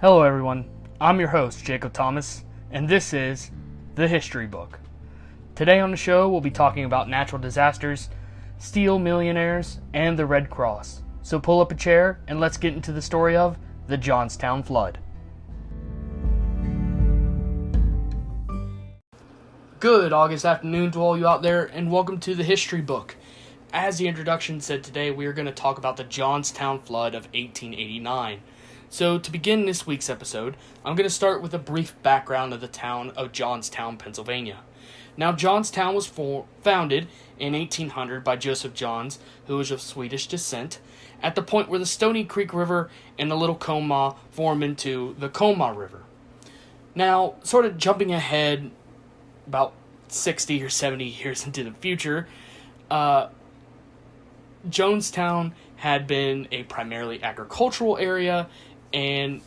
Hello everyone, I'm your host, Jacob Thomas, and this is The History Book. Today on the show, we'll be talking about natural disasters, steel millionaires, and the Red Cross. So pull up a chair and let's get into the story of the Johnstown Flood. Good August afternoon to all you out there, and welcome to The History Book. As the introduction said, today we are going to talk about the Johnstown Flood of 1889. So, to begin this week's episode, I'm going to start with a brief background of the town of Johnstown, Pennsylvania. Now, Johnstown was founded in 1800 by Joseph Johns, who was of Swedish descent, at the point where the Stony Creek River and the Little Comaw form into the Comaw River. Now, sort of jumping ahead about 60 or 70 years into the future, Johnstown had been a primarily agricultural area and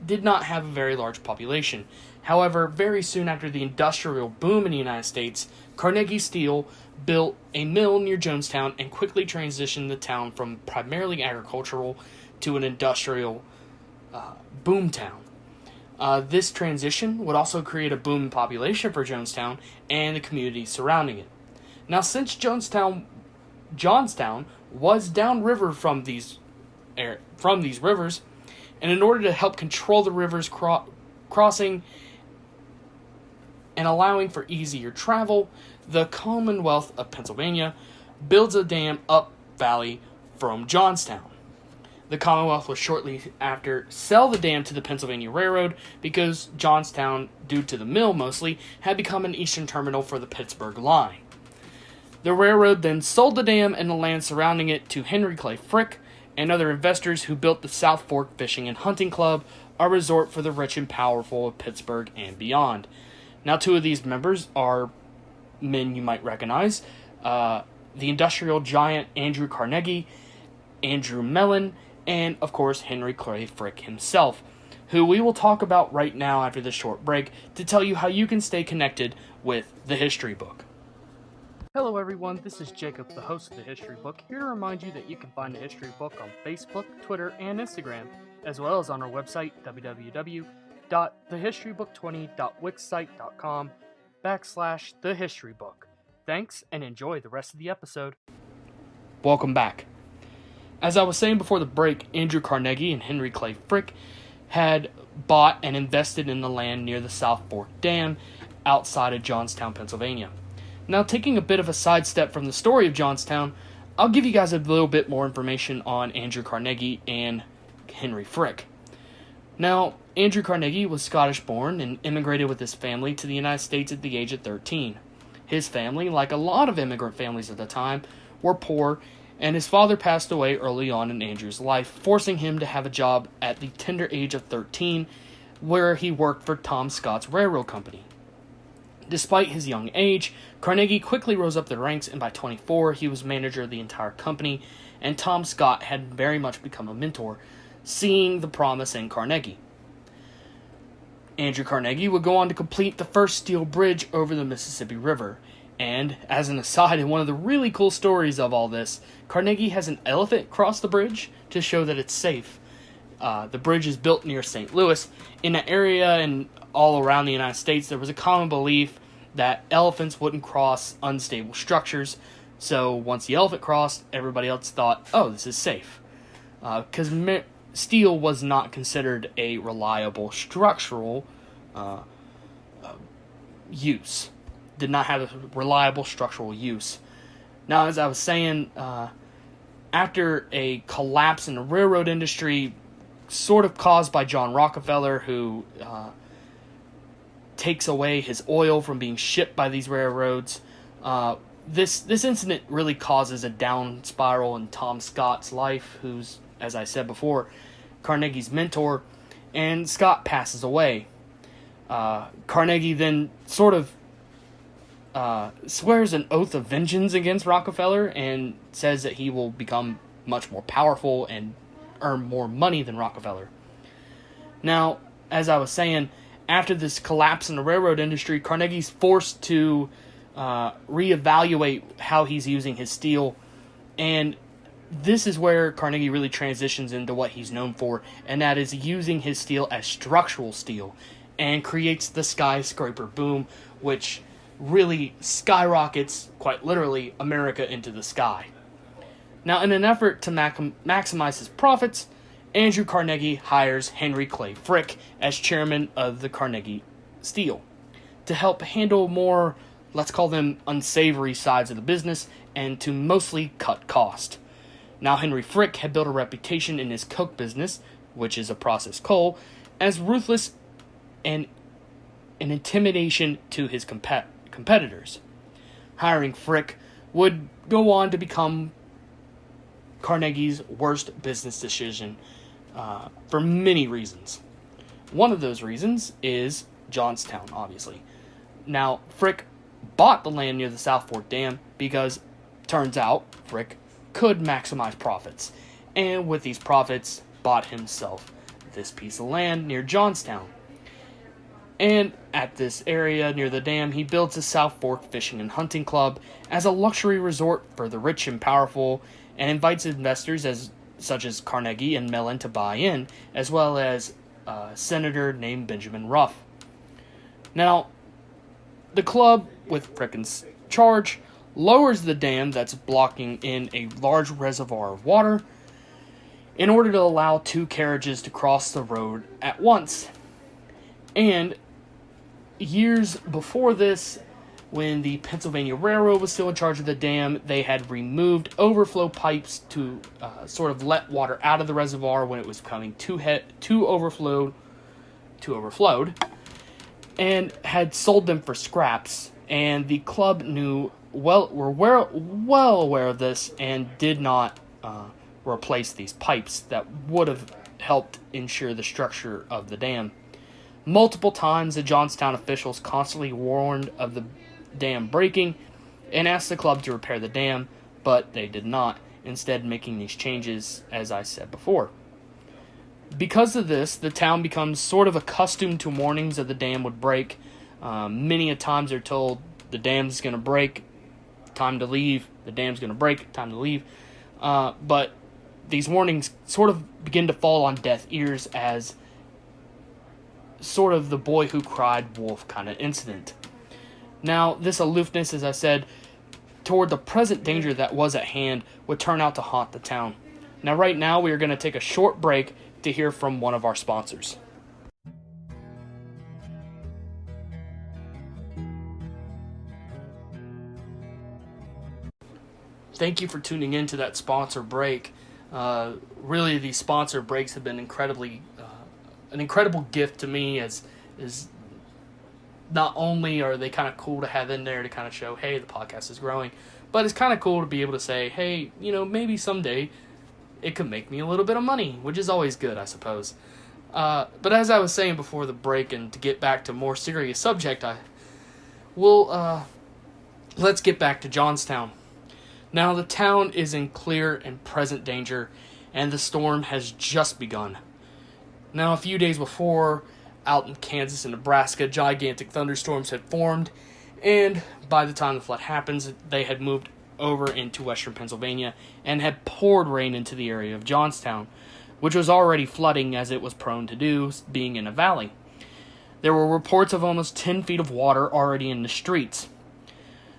did not have a very large population. However, very soon after the industrial boom in the United States, Carnegie Steel built a mill near Johnstown and quickly transitioned the town from primarily agricultural to an industrial boom town. This transition would also create a boom in population for Johnstown and the communities surrounding it. Now, since Johnstown was downriver from these rivers, and in order to help control the rivers crossing and allowing for easier travel, the Commonwealth of Pennsylvania builds a dam up valley from Johnstown. The Commonwealth would shortly after sell the dam to the Pennsylvania Railroad because Johnstown, due to the mill mostly, had become an eastern terminal for the Pittsburgh line. The railroad then sold the dam and the land surrounding it to Henry Clay Frick and other investors who built the South Fork Fishing and Hunting Club, a resort for the rich and powerful of Pittsburgh and beyond. Now, two of these members are men you might recognize, the industrial giant Andrew Carnegie, Andrew Mellon, and, of course, Henry Clay Frick himself, who we will talk about right now after this short break to tell you how you can stay connected with the History Book. Hello everyone, this is Jacob, the host of The History Book, here to remind you that you can find The History Book on Facebook, Twitter, and Instagram, as well as on our website, www.thehistorybook20.wixsite.com/thehistorybook. Thanks, and enjoy the rest of the episode. Welcome back. As I was saying before the break, Andrew Carnegie and Henry Clay Frick had bought and invested in the land near the South Fork Dam outside of Johnstown, Pennsylvania. Now, taking a bit of a sidestep from the story of Johnstown, I'll give you guys a little bit more information on Andrew Carnegie and Henry Frick. Now, Andrew Carnegie was Scottish-born and immigrated with his family to the United States at the age of 13. His family, like a lot of immigrant families at the time, were poor, and his father passed away early on in Andrew's life, forcing him to have a job at the tender age of 13, where he worked for Tom Scott's railroad company. Despite his young age, Carnegie quickly rose up the ranks, and by 24, he was manager of the entire company, and Tom Scott had very much become a mentor, seeing the promise in Carnegie. Andrew Carnegie would go on to complete the first steel bridge over the Mississippi River, and, as an aside, in one of the really cool stories of all this, Carnegie has an elephant cross the bridge to show that it's safe. The bridge is built near St. Louis. In an area and all around the United States, there was a common belief that elephants wouldn't cross unstable structures. So once the elephant crossed, everybody else thought, oh, this is safe. Because steel was not considered a reliable structural use. Did not have a reliable structural use. Now, as I was saying, after a collapse in the railroad industry, sort of caused by John Rockefeller, who takes away his oil from being shipped by these railroads. This incident really causes a down spiral in Tom Scott's life, who's, as I said before, Carnegie's mentor, and Scott passes away. Carnegie then sort of swears an oath of vengeance against Rockefeller and says that he will become much more powerful and earn more money than Rockefeller. Now, as I was saying, after this collapse in the railroad industry, Carnegie's forced to reevaluate how he's using his steel, and this is where Carnegie really transitions into what he's known for, and that is using his steel as structural steel, and creates the skyscraper boom, which really skyrockets, quite literally, America into the sky. Now, in an effort to maximize his profits, Andrew Carnegie hires Henry Clay Frick as chairman of the Carnegie Steel to help handle more, let's call them, unsavory sides of the business, and to mostly cut cost. Now, Henry Frick had built a reputation in his coke business, which is a processed coal, as ruthless and an intimidation to his competitors. Hiring Frick would go on to become Carnegie's worst business decision for many reasons. One of those reasons is Johnstown, obviously. Now, Frick bought the land near the South Fork Dam because, turns out, Frick could maximize profits, and with these profits, bought himself this piece of land near Johnstown. And at this area near the dam, he builds a South Fork Fishing and Hunting Club as a luxury resort for the rich and powerful, and invites investors such as Carnegie and Mellon to buy in, as well as a senator named Benjamin Ruff. Now, the club, with Frick in charge, lowers the dam that's blocking in a large reservoir of water in order to allow 2 carriages to cross the road at once. And years before this, when the Pennsylvania Railroad was still in charge of the dam, they had removed overflow pipes to sort of let water out of the reservoir when it was becoming too overflowed, and had sold them for scraps. And the club were well aware of this and did not replace these pipes that would have helped ensure the structure of the dam. Multiple times, the Johnstown officials constantly warned of the dam breaking and asked the club to repair the dam, but they did not, instead making these changes, as I said before. Because of this, the town becomes sort of accustomed to warnings that the dam would break. Many a times they're told, the dam's going to break, time to leave, the dam's going to break, time to leave. But these warnings sort of begin to fall on deaf ears as sort of the boy who cried wolf kind of incident. Now, this aloofness, as I said, toward the present danger that was at hand would turn out to haunt the town. Now, right now, we are going to take a short break to hear from one of our sponsors. Thank you for tuning in to that sponsor break. Really, these sponsor breaks have been an incredible gift to me, as not only are they kind of cool to have in there to kind of show, hey, the podcast is growing, but it's kind of cool to be able to say, hey, maybe someday it could make me a little bit of money, which is always good, I suppose. But as I was saying before the break, and to get back to a more serious subject, let's get back to Johnstown. Now, the town is in clear and present danger, and the storm has just begun. Now, a few days before, out in Kansas and Nebraska, gigantic thunderstorms had formed, and by the time the flood happens, they had moved over into western Pennsylvania and had poured rain into the area of Johnstown, which was already flooding as it was prone to do, being in a valley. There were reports of almost 10 feet of water already in the streets.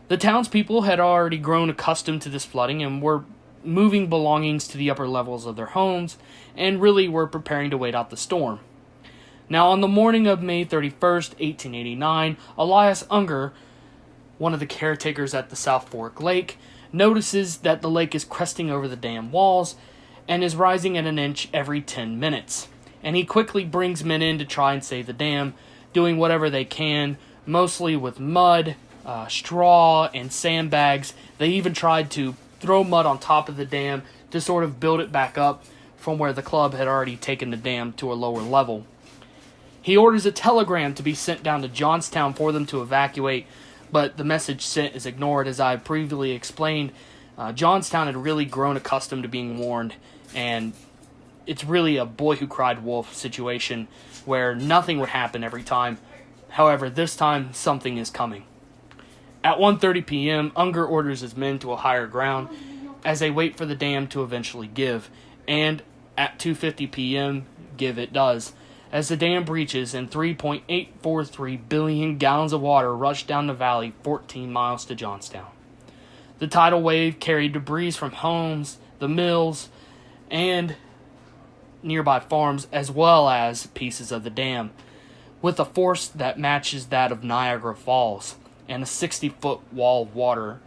The townspeople had already grown accustomed to this flooding and were moving belongings to the upper levels of their homes, and really were preparing to wait out the storm. Now, on the morning of May 31st, 1889, Elias Unger, one of the caretakers at the South Fork Lake, notices that the lake is cresting over the dam walls and is rising at an inch every 10 minutes. And he quickly brings men in to try and save the dam, doing whatever they can, mostly with mud, straw, and sandbags. They even tried to throw mud on top of the dam to sort of build it back up from where the club had already taken the dam to a lower level. He orders a telegram to be sent down to Johnstown for them to evacuate, but the message sent is ignored. As I previously explained, Johnstown had really grown accustomed to being warned, and it's really a boy who cried wolf situation where nothing would happen every time. However, this time, something is coming. At 1:30 p.m., Unger orders his men to a higher ground as they wait for the dam to eventually give. And at 2:50 p.m., give it does, as the dam breaches and 3.843 billion gallons of water rush down the valley 14 miles to Johnstown. The tidal wave carried debris from homes, the mills, and nearby farms, as well as pieces of the dam, with a force that matches that of Niagara Falls and a 60-foot wall of water.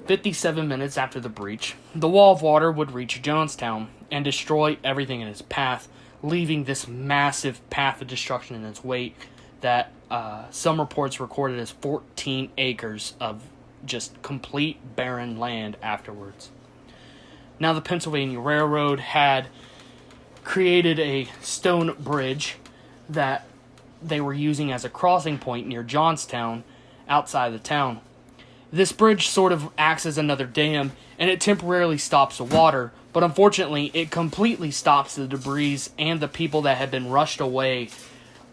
57 minutes after the breach, the wall of water would reach Johnstown and destroy everything in its path, leaving this massive path of destruction in its wake that some reports recorded as 14 acres of just complete barren land afterwards. Now, the Pennsylvania Railroad had created a stone bridge that they were using as a crossing point near Johnstown, outside the town. This bridge sort of acts as another dam, and it temporarily stops the water, but unfortunately it completely stops the debris and the people that had been rushed away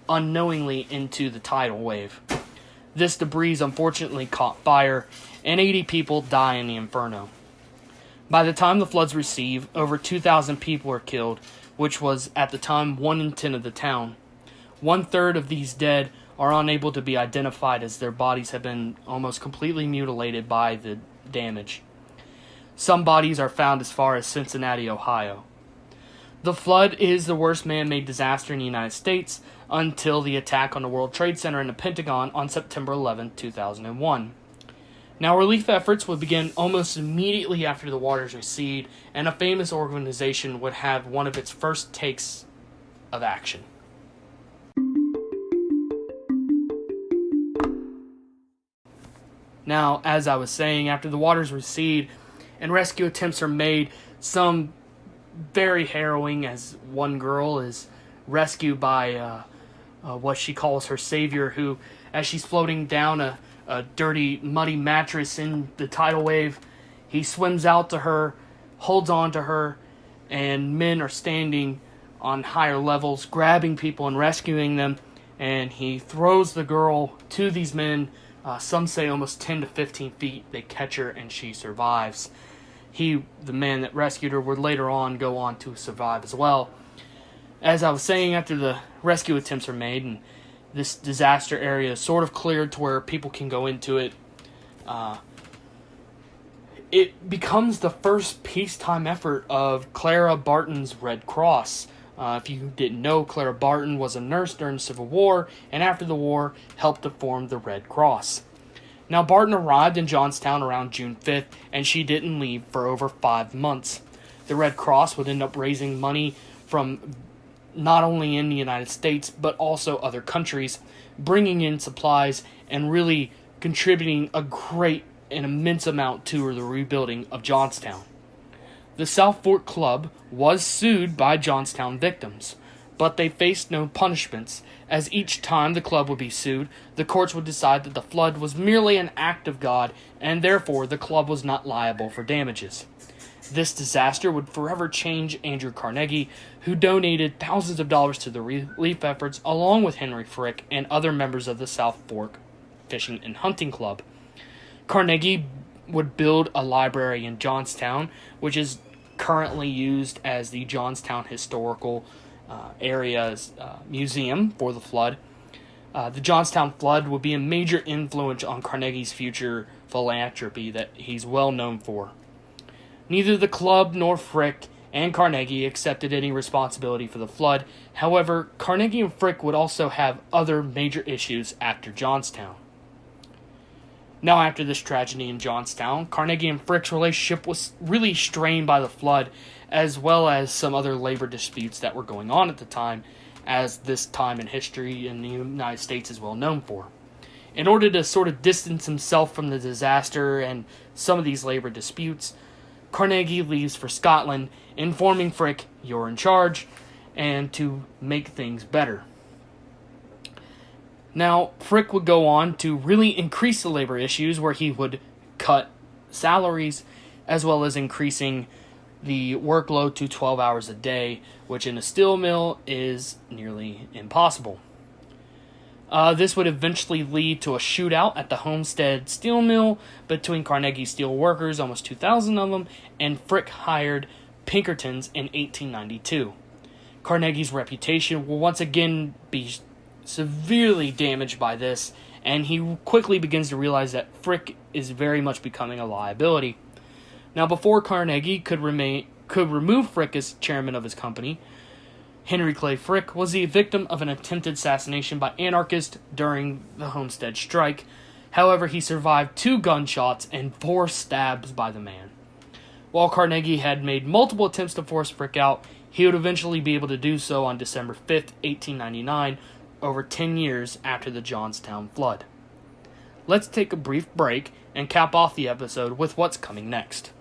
unknowingly into the tidal wave. This debris unfortunately caught fire, and 80 people die in the inferno. By the time the floods recede, over 2,000 people are killed, which was at the time 1 in 10 of the town. 1/3 of these dead are unable to be identified, as their bodies have been almost completely mutilated by the damage. Some bodies are found as far as Cincinnati, Ohio. The flood is the worst man-made disaster in the United States until the attack on the World Trade Center and the Pentagon on September 11, 2001. Now, relief efforts would begin almost immediately after the waters recede, and a famous organization would have one of its first takes of action. Now, as I was saying, after the waters recede and rescue attempts are made, some very harrowing, as one girl is rescued by what she calls her savior, who, as she's floating down a dirty, muddy mattress in the tidal wave, he swims out to her, holds on to her, and men are standing on higher levels, grabbing people and rescuing them, and he throws the girl to these men. Some say almost 10 to 15 feet. They catch her, and she survives. The man that rescued her, would later on go on to survive as well. As I was saying, after the rescue attempts are made and this disaster area is sort of cleared to where people can go into it, it becomes the first peacetime effort of Clara Barton's Red Cross. If you didn't know, Clara Barton was a nurse during the Civil War, and after the war helped to form the Red Cross. Now, Barton arrived in Johnstown around June 5th, and she didn't leave for over 5 months. The Red Cross would end up raising money from not only in the United States, but also other countries, bringing in supplies and really contributing a great and immense amount to the rebuilding of Johnstown. The South Fork Club was sued by Johnstown victims, but they faced no punishments, as each time the club would be sued, the courts would decide that the flood was merely an act of God, and therefore the club was not liable for damages. This disaster would forever change Andrew Carnegie, who donated thousands of dollars to the relief efforts, along with Henry Frick and other members of the South Fork Fishing and Hunting Club. Carnegie would build a library in Johnstown, which is currently used as the Johnstown Historical Area's museum for the flood. The Johnstown Flood would be a major influence on Carnegie's future philanthropy that he's well known for. Neither the club nor Frick and Carnegie accepted any responsibility for the flood. However, Carnegie and Frick would also have other major issues after Johnstown. Now, after this tragedy in Johnstown, Carnegie and Frick's relationship was really strained by the flood, as well as some other labor disputes that were going on at the time, as this time in history in the United States is well known for. In order to sort of distance himself from the disaster and some of these labor disputes, Carnegie leaves for Scotland, informing Frick, "You're in charge," and to make things better. Now, Frick would go on to really increase the labor issues, where he would cut salaries, as well as increasing the workload to 12 hours a day, which in a steel mill is nearly impossible. This would eventually lead to a shootout at the Homestead Steel Mill between Carnegie steel workers, almost 2,000 of them, and Frick hired Pinkertons in 1892. Carnegie's reputation will once again be severely damaged by this, and he quickly begins to realize that Frick is very much becoming a liability. Now, before Carnegie could remove Frick as chairman of his company, Henry Clay Frick was the victim of an attempted assassination by anarchists during the Homestead strike. However, he survived 2 gunshots and 4 stabs by the man. While Carnegie had made multiple attempts to force Frick out, he would eventually be able to do so on December 5th, 1899, over 10 years after the Johnstown Flood. Let's take a brief break and cap off the episode with what's coming next.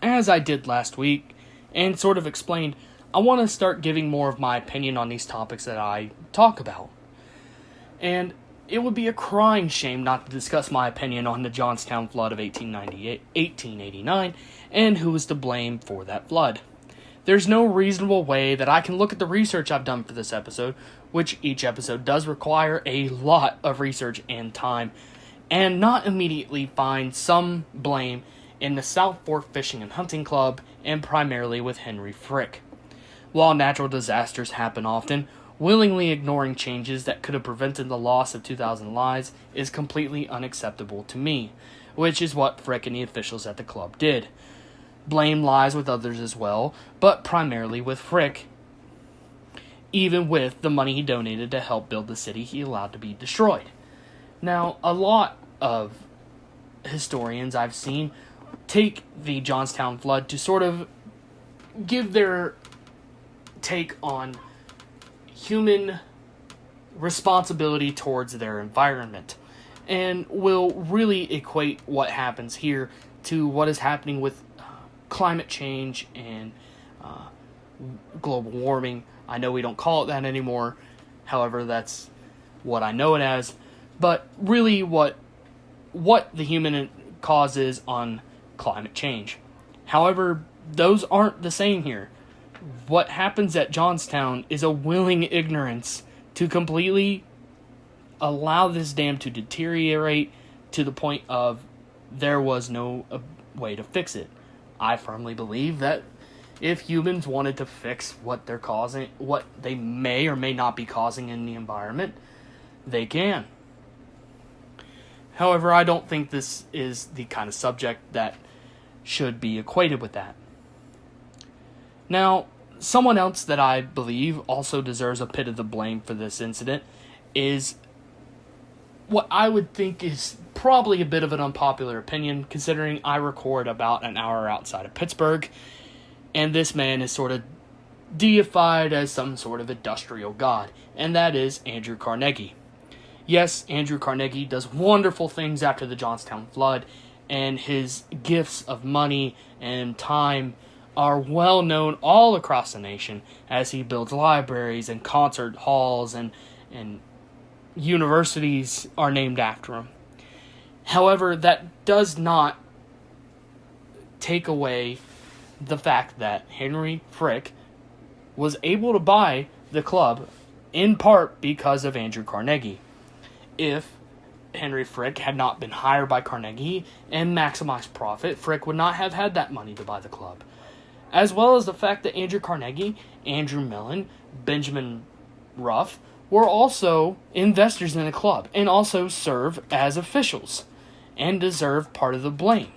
As I did last week, and sort of explained, I want to start giving more of my opinion on these topics that I talk about. And it would be a crying shame not to discuss my opinion on the Johnstown Flood of 1889, and who was to blame for that flood. There's no reasonable way that I can look at the research I've done for this episode, which each episode does require a lot of research and time, and not immediately find some blame in the South Fork Fishing and Hunting Club, and primarily with Henry Frick. While natural disasters happen often, willingly ignoring changes that could have prevented the loss of 2,000 lives is completely unacceptable to me, which is what Frick and the officials at the club did. Blame lies with others as well, but primarily with Frick, even with the money he donated to help build the city he allowed to be destroyed. Now, a lot of historians I've seen take the Johnstown Flood to sort of give their take on human responsibility towards their environment, and will really equate what happens here to what is happening with climate change and global warming. I know we don't call it that anymore, however, that's what I know it as, but really what the human cause is on climate change. However, those aren't the same here. What happens at Johnstown is a willing ignorance to completely allow this dam to deteriorate to the point of there was no way to fix it. I firmly believe that if humans wanted to fix what they're causing, what they may or may not be causing in the environment, they can. However, I don't think this is the kind of subject that should be equated with that. Now, someone else that I believe also deserves a bit of the blame for this incident is what I would think is probably a bit of an unpopular opinion, considering I record about an hour outside of Pittsburgh, and this man is sort of deified as some sort of industrial god, and that is Andrew Carnegie. Yes, Andrew Carnegie does wonderful things after the Johnstown Flood, and his gifts of money and time are well known all across the nation as he builds libraries and concert halls and universities are named after him. However, that does not take away the fact that Henry Frick was able to buy the club in part because of Andrew Carnegie. If Henry Frick had not been hired by Carnegie and maximized profit, Frick would not have had that money to buy the club. As well as the fact that Andrew Carnegie, Andrew Mellon, Benjamin Ruff were also investors in the club and also serve as officials and deserve part of the blame.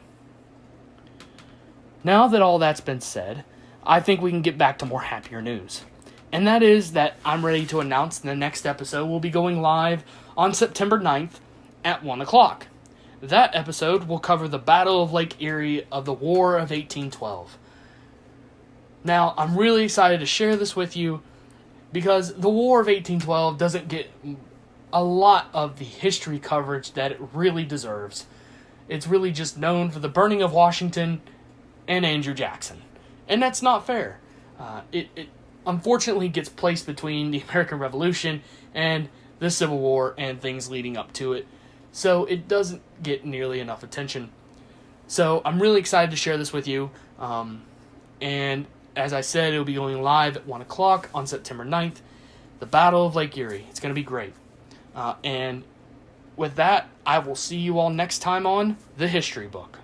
Now that all that's been said, I think we can get back to more happier news. And that is that I'm ready to announce the next episode will be going live on September 9th at 1 o'clock. That episode will cover the Battle of Lake Erie of the War of 1812. Now, I'm really excited to share this with you because the War of 1812 doesn't get a lot of the history coverage that it really deserves. It's really just known for the burning of Washington and Andrew Jackson. And that's not fair. It unfortunately gets placed between the American Revolution and the Civil War and things leading up to it. So it doesn't get nearly enough attention. So I'm really excited to share this with you. And as I said, it'll be going live at 1 o'clock on September 9th. The Battle of Lake Erie. It's going to be great. And with that, I will see you all next time on The History Book.